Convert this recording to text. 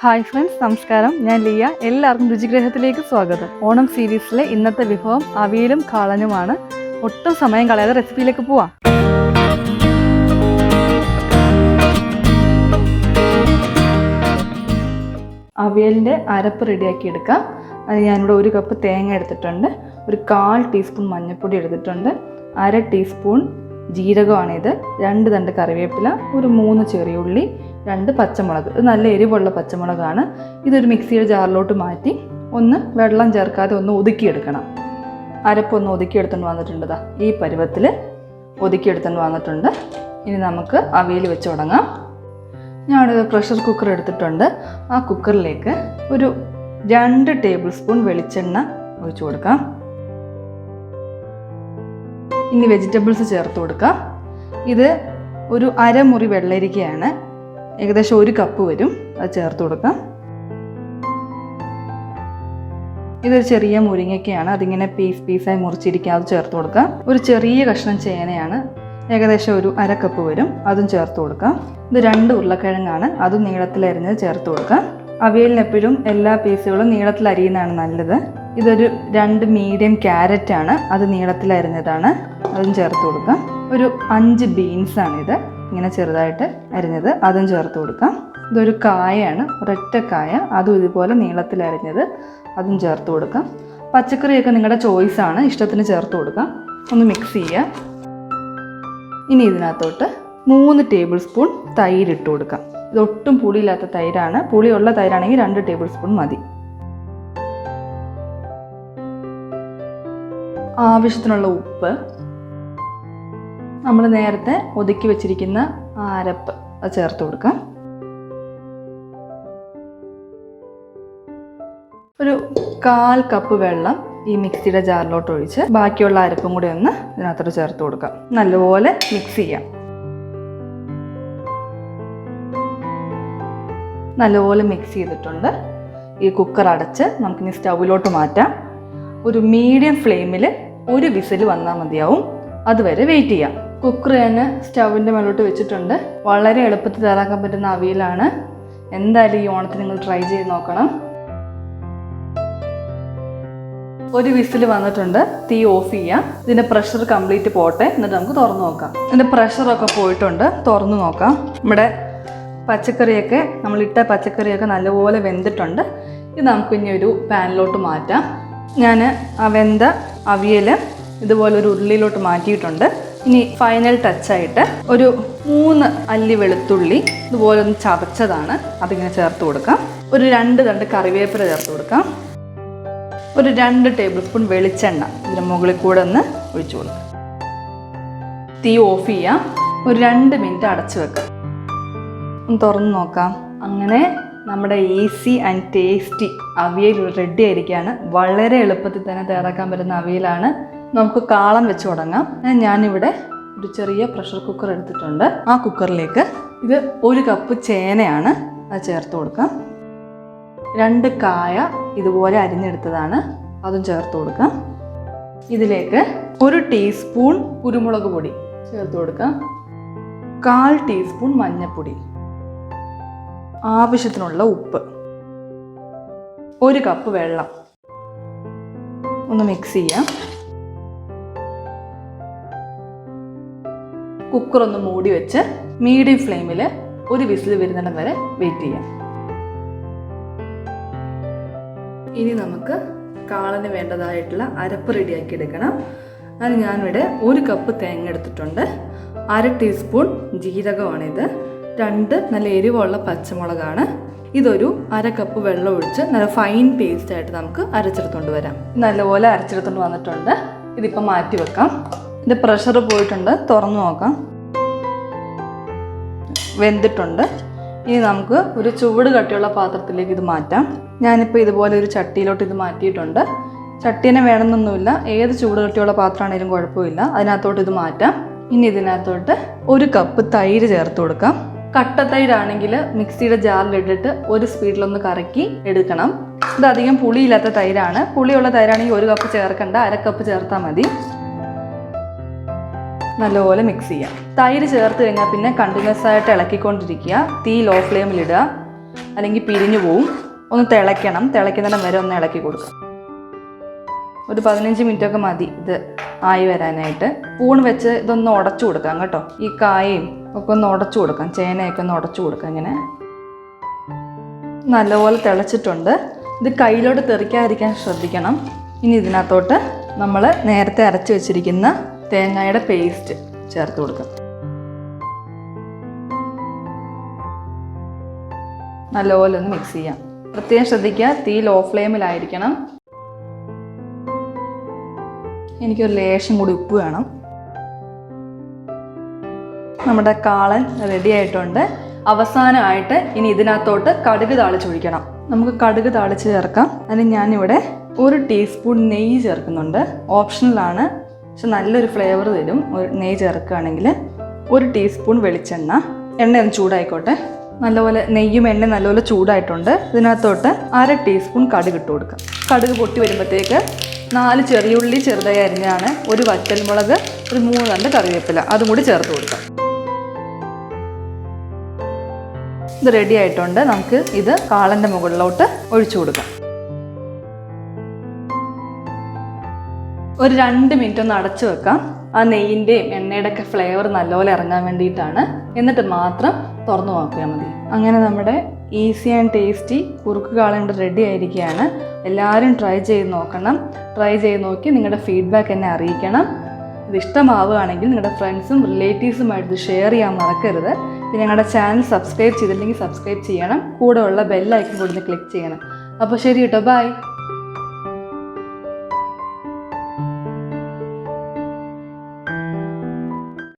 Hi friends, നമസ്കാരം. ഞാൻ ലിയ. എല്ലാവർക്കും രുചിഗ്രഹത്തിലേക്ക് സ്വാഗതം. ഓണം സീരീസിലെ ഇന്നത്തെ വിഭവം അവിയലും കാളനുമാണ്. ഒട്ടും സമയം കളയാതെ റെസിപ്പിയിലേക്ക് പോവാം. അവിയലിൻ്റെ അരപ്പ് റെഡിയാക്കി എടുക്കാം. അത് ഞാനിവിടെ 1 കപ്പ് തേങ്ങ എടുത്തിട്ടുണ്ട്, 1/4 ടീസ്പൂൺ മഞ്ഞൾപ്പൊടി എടുത്തിട്ടുണ്ട്, 1/2 ടീസ്പൂൺ ജീരകമാണിത്, 2 തണ്ട് കറിവേപ്പില, 3 ചെറിയ ഉള്ളി, 2 പച്ചമുളക്. ഇത് നല്ല എരിവുള്ള പച്ചമുളകാണ്. ഇതൊരു മിക്സിയുടെ ജാറിലോട്ട് മാറ്റി ഒന്ന് വെള്ളം ചേർക്കാതെ ഒന്ന് ഒതുക്കിയെടുക്കണം. അരപ്പൊന്ന് ഒതുക്കിയെടുത്തുകൊണ്ട് വന്നിട്ടുണ്ട്. ഈ പരുവത്തിൽ ഒതുക്കിയെടുത്തുകൊണ്ട് വന്നിട്ടുണ്ട്. ഇനി നമുക്ക് അവിയൽ വെച്ച് തുടങ്ങാം. ഞാനൊരു പ്രഷർ കുക്കർ എടുത്തിട്ടുണ്ട്. ആ കുക്കറിലേക്ക് 2 ടേബിൾ സ്പൂൺ വെളിച്ചെണ്ണ ഒഴിച്ചു കൊടുക്കാം. ഇനി വെജിറ്റബിൾസ് ചേർത്ത് കൊടുക്കാം. ഇത് ഒരു അരമുറി വെള്ളരിക്കയാണ്, ഏകദേശം 1 കപ്പ് വരും. അത് ചേർത്ത് കൊടുക്കാം. ഇതൊരു ചെറിയ മുരിങ്ങയ്ക്കയാണ്, അതിങ്ങനെ പീസായി മുറിച്ചിരിക്കുക. അത് ചേർത്ത് കൊടുക്കാം. ഒരു ചെറിയ കഷ്ണം ചേനയാണ്, ഏകദേശം 1/2 കപ്പ് വരും. അതും ചേർത്ത് കൊടുക്കാം. ഇത് 2 ഉരുളക്കിഴങ്ങാണ്, അതും നീളത്തിലരിഞ്ഞത് ചേർത്ത് കൊടുക്കാം. അവിയലിന് എപ്പോഴും എല്ലാ പീസുകളും നീളത്തിലരിയുന്നതാണ് നല്ലത്. ഇതൊരു 2 മീഡിയം ക്യാരറ്റാണ്, അത് നീളത്തിലരിഞ്ഞതാണ്, അതും ചേർത്ത് കൊടുക്കാം. ഒരു 5 ബീൻസാണിത്, ഇങ്ങനെ ചെറുതായിട്ട് അരിഞ്ഞത്, അതും ചേർത്ത് കൊടുക്കാം. ഇതൊരു കായയാണ്, ഒരൊറ്റ കായ, അതും ഇതുപോലെ നീളത്തിലരിഞ്ഞത്, അതും ചേർത്ത് കൊടുക്കാം. പച്ചക്കറിയൊക്കെ നിങ്ങളുടെ ചോയ്സാണ്, ഇഷ്ടത്തിന് ചേർത്ത് കൊടുക്കാം. ഒന്ന് മിക്സ് ചെയ്യുക. ഇനി ഇതിനകത്തോട്ട് 3 ടേബിൾ സ്പൂൺ തൈര് ഇട്ട് കൊടുക്കാം. ഇതൊട്ടും പുളിയില്ലാത്ത തൈരാണ്. പുളിയുള്ള തൈരാണെങ്കിൽ 2 ടേബിൾ സ്പൂൺ മതി. ആവശ്യത്തിനുള്ള ഉപ്പ്, നമ്മൾ നേരത്തെ ഒതുക്കി വെച്ചിരിക്കുന്ന അരപ്പ് അത് ചേർത്ത് കൊടുക്കാം. ഒരു 1/4 കപ്പ് വെള്ളം ഈ മിക്സിയുടെ ജാറിലോട്ട് ഒഴിച്ച് ബാക്കിയുള്ള അരപ്പും കൂടി ഒന്ന് ഇതിനകത്തോട്ട് ചേർത്ത് കൊടുക്കാം. നല്ലപോലെ മിക്സ് ചെയ്യാം. നല്ലപോലെ മിക്സ് ചെയ്തിട്ടുണ്ട്. ഈ കുക്കർ അടച്ച് നമുക്കിനി സ്റ്റൗവിലോട്ട് മാറ്റാം. ഒരു മീഡിയം ഫ്ലെയിമിൽ 1 വിസിൽ വന്നാൽ മതിയാവും. അതുവരെ വെയിറ്റ് ചെയ്യാം. കുക്കർ ഞാൻ സ്റ്റൗവിൻ്റെ മേലോട്ട് വെച്ചിട്ടുണ്ട്. വളരെ എളുപ്പത്തിൽ തയ്യാറാക്കാൻ പറ്റുന്ന അവിയലാണ്. എന്തായാലും ഈ ഓണത്തിന് നിങ്ങൾ ട്രൈ ചെയ്ത് നോക്കണം. 1 വിസിൽ വന്നിട്ടുണ്ട്. തീ ഓഫ് ചെയ്യാം. ഇതിൻ്റെ പ്രഷർ കംപ്ലീറ്റ് പോട്ടെ, എന്നിട്ട് നമുക്ക് തുറന്നു നോക്കാം. ഇതിൻ്റെ പ്രഷറൊക്കെ പോയിട്ടുണ്ട്. തുറന്നു നോക്കാം. നമ്മുടെ പച്ചക്കറിയൊക്കെ, നമ്മളിട്ട പച്ചക്കറിയൊക്കെ നല്ലപോലെ വെന്തിട്ടുണ്ട്. ഇത് നമുക്ക് ഇനി ഒരു പാനിലോട്ട് മാറ്റാം. ഞാൻ ആ വെന്ത അവിയൽ ഇതുപോലെ ഒരു ഉരുളിയിലോട്ട് മാറ്റിയിട്ടുണ്ട്. ഇനി ഫൈനൽ ടച്ചായിട്ട് ഒരു 3 അല്ലി വെളുത്തുള്ളി ഇതുപോലെ ഒന്ന് ചതച്ചതാണ്, അതിങ്ങനെ ചേർത്ത് കൊടുക്കാം. ഒരു 2 തണ്ട് കറിവേപ്പില ചേർത്ത് കൊടുക്കാം. ഒരു 2 ടേബിൾ സ്പൂൺ വെളിച്ചെണ്ണ ഇതിന് മുകളിൽ കൂടെ ഒന്ന് ഒഴിച്ചു കൊടുക്കാം. തീ ഓഫ് ചെയ്യാം. ഒരു 2 മിനിറ്റ് അടച്ചു വെക്കാം. ഒന്ന് തുറന്ന് നോക്കാം. അങ്ങനെ നമ്മുടെ easy and tasty avial ready ആയിരിക്കുകയാണ്. വളരെ എളുപ്പത്തിൽ തന്നെ തയ്യാറാക്കാൻ പറ്റുന്ന അവിയലാണ്. നമുക്ക് കാളൻ വെച്ച് തുടങ്ങാം. ഞാനിവിടെ ഒരു ചെറിയ പ്രഷർ കുക്കർ എടുത്തിട്ടുണ്ട്. ആ കുക്കറിലേക്ക് ഇത് 1 കപ്പ് ചേനയാണ്, അത് ചേർത്ത് കൊടുക്കാം. 2 കായ ഇതുപോലെ അരിഞ്ഞെടുത്തതാണ്, അതും ചേർത്ത് കൊടുക്കാം. ഇതിലേക്ക് 1 ടീസ്പൂൺ കുരുമുളക് പൊടി ചേർത്ത് കൊടുക്കാം. 1/4 ടീസ്പൂൺ മഞ്ഞൾപ്പൊടി, ആവശ്യത്തിനുള്ള ഉപ്പ്, 1 കപ്പ് വെള്ളം. ഒന്ന് മിക്സ് ചെയ്യാം. കുക്കർ ഒന്ന് മൂടി വെച്ച് മീഡിയം ഫ്ലെയിമിൽ 1 വിസിൽ വരുന്നിടം വരെ വെയിറ്റ് ചെയ്യാം. ഇനി നമുക്ക് കാളന് വേണ്ടതായിട്ടുള്ള അരപ്പ് റെഡിയാക്കി എടുക്കണം. അത് ഞാനിവിടെ 1 കപ്പ് തേങ്ങ എടുത്തിട്ടുണ്ട്, 1/2 ടീസ്പൂൺ ജീരകമാണിത്, 2 നല്ല എരിവുള്ള പച്ചമുളകാണ്. ഇതൊരു 1/2 കപ്പ് വെള്ളം ഒഴിച്ച് നല്ല ഫൈൻ പേസ്റ്റായിട്ട് നമുക്ക് അരച്ചെടുത്തുകൊണ്ട് വരാം. നല്ലപോലെ അരച്ചെടുത്തുകൊണ്ട് വന്നിട്ടുണ്ട്. ഇതിപ്പോൾ മാറ്റി വെക്കാം. ഇത് പ്രഷർ പോയിട്ടുണ്ട്. തുറന്നു നോക്കാം. വെന്തിട്ടുണ്ട്. ഇനി നമുക്ക് ഒരു ചൂട് കട്ടിയുള്ള പാത്രത്തിലേക്ക് ഇത് മാറ്റാം. ഞാനിപ്പോൾ ഇതുപോലെ ഒരു ചട്ടിയിലോട്ട് ഇത് മാറ്റിയിട്ടുണ്ട്. ചട്ടീനെ വേണമെന്നൊന്നുമില്ല, ഏത് ചൂട് കട്ടിയുള്ള പാത്രമാണെങ്കിലും കുഴപ്പമില്ല. അതിനകത്തോട്ട് ഇത് മാറ്റാം. ഇനി ഇതിനകത്തോട്ട് 1 കപ്പ് തൈര് ചേർത്ത് കൊടുക്കാം. കട്ട തൈരാണെങ്കിൽ മിക്സിയുടെ ജാറിലിട്ടിട്ട് 1 സ്പീഡിലൊന്ന് കറക്കി എടുക്കണം. ഇത് അധികം പുളിയില്ലാത്ത തൈരാണ്. പുളിയുള്ള തൈരാണെങ്കിൽ 1 കപ്പ് ചേർക്കണ്ട, 1/2 കപ്പ് ചേർത്താൽ മതി. നല്ലപോലെ മിക്സ് ചെയ്യാം. തൈര് ചേർത്ത് കഴിഞ്ഞാൽ പിന്നെ കണ്ടിന്യൂസ് ആയിട്ട് ഇളക്കിക്കൊണ്ടിരിക്കുക. തീ ലോ ഫ്ലെയിമിലിടുക. അല്ലെങ്കിൽ പിരിഞ്ഞു പോവും. ഒന്ന് തിളയ്ക്കണം. തിളയ്ക്കുന്നതിന് വരെ ഒന്ന് ഇളക്കി കൊടുക്കാം. ഒരു 15 മിനിറ്റൊക്കെ മതി ഇത് ആയി വരാനായിട്ട്. സ്പൂൺ വെച്ച് ഇതൊന്ന് ഉടച്ചു കൊടുക്കാം കേട്ടോ. ഈ കായയും ഒക്കെ ഒന്ന് ഉടച്ചു കൊടുക്കാം. ചേനയൊക്കെ ഒന്ന് ഉടച്ചു കൊടുക്കാം. ഇങ്ങനെ നല്ലപോലെ തിളച്ചിട്ടുണ്ട്. ഇത് കയ്യിലോട്ട് തെറിക്കാതിരിക്കാൻ ശ്രദ്ധിക്കണം. ഇനി ഇതിനകത്തോട്ട് നമ്മൾ നേരത്തെ അരച്ച് വെച്ചിരിക്കുന്ന തേങ്ങയുടെ പേസ്റ്റ് ചേർത്ത് കൊടുക്കാം. നല്ലപോലെ ഒന്ന് മിക്സ് ചെയ്യാം. പ്രത്യേകം ശ്രദ്ധിക്കുക, തീ ലോ ഫ്ലെയിമിലായിരിക്കണം. എനിക്കൊരു ലേശം കൂടി ഉപ്പ് വേണം. നമ്മുടെ കാളൻ റെഡി ആയിട്ടുണ്ട്. അവസാനമായിട്ട് ഇനി ഇതിനകത്തോട്ട് കടുക് താളിച്ചൊഴിക്കണം. നമുക്ക് കടുക് താളിച്ച് ചേർക്കാം. അതിന് ഞാനിവിടെ 1 ടീസ്പൂൺ നെയ്യ് ചേർക്കുന്നുണ്ട്. ഓപ്ഷണലാണ്, പക്ഷെ നല്ലൊരു ഫ്ലേവർ തരും നെയ്യ് ചേർക്കുകയാണെങ്കിൽ. 1 ടീസ്പൂൺ വെളിച്ചെണ്ണ. എണ്ണ ഒന്ന് ചൂടായിക്കോട്ടെ. നല്ലപോലെ നെയ്യും എണ്ണ നല്ലപോലെ ചൂടായിട്ടുണ്ട്. ഇതിനകത്തോട്ട് 1/2 ടീസ്പൂൺ കടുക് ഇട്ട് കൊടുക്കാം. കടുക് പൊട്ടി വരുമ്പോഴത്തേക്ക് 4 ചെറിയുള്ളി ചെറുതായി അരിഞ്ഞാണ്, 1 വറ്റൽമുളക്, ഒരു 3 തണ്ട് കറിവേപ്പില, അതും കൂടി ചേർത്ത് കൊടുക്കാം. ഇത് റെഡി ആയിട്ടുണ്ട്. നമുക്ക് ഇത് കാളൻ്റെ മുകളിലോട്ട് ഒഴിച്ചു കൊടുക്കാം. ഒരു 2 മിനിറ്റ് ഒന്ന് അടച്ചു വെക്കാം. ആ നെയ്യിൻ്റെയും എണ്ണയുടെ ഒക്കെ ഫ്ലേവർ നല്ലപോലെ ഇറങ്ങാൻ വേണ്ടിയിട്ടാണ്. എന്നിട്ട് മാത്രം തുറന്നു നോക്കിയാൽ മതി. അങ്ങനെ നമ്മുടെ ഈസി ആൻഡ് ടേസ്റ്റി കുറുക്ക് കാളൻ ഇവിടെ റെഡി ആയിരിക്കുകയാണ്. എല്ലാവരും ട്രൈ ചെയ്ത് നോക്കണം. ട്രൈ ചെയ്ത് നോക്കി നിങ്ങളുടെ ഫീഡ്ബാക്ക് എന്നെ അറിയിക്കണം. ഇത് ഇഷ്ടമാവുകയാണെങ്കിൽ നിങ്ങളുടെ ഫ്രണ്ട്സും റിലേറ്റീവ്സുമായിട്ട് ഇത് ഷെയർ ചെയ്യാൻ മറക്കരുത്. പിന്നെ ഞങ്ങളുടെ ചാനൽ സബ്സ്ക്രൈബ് ചെയ്തില്ലെങ്കിൽ സബ്സ്ക്രൈബ് ചെയ്യണം. കൂടെ ഉള്ള ബെൽ ഐക്കൺ കൂടി ക്ലിക്ക് ചെയ്യണം. അപ്പോൾ ശരി കേട്ടോ, ബൈ.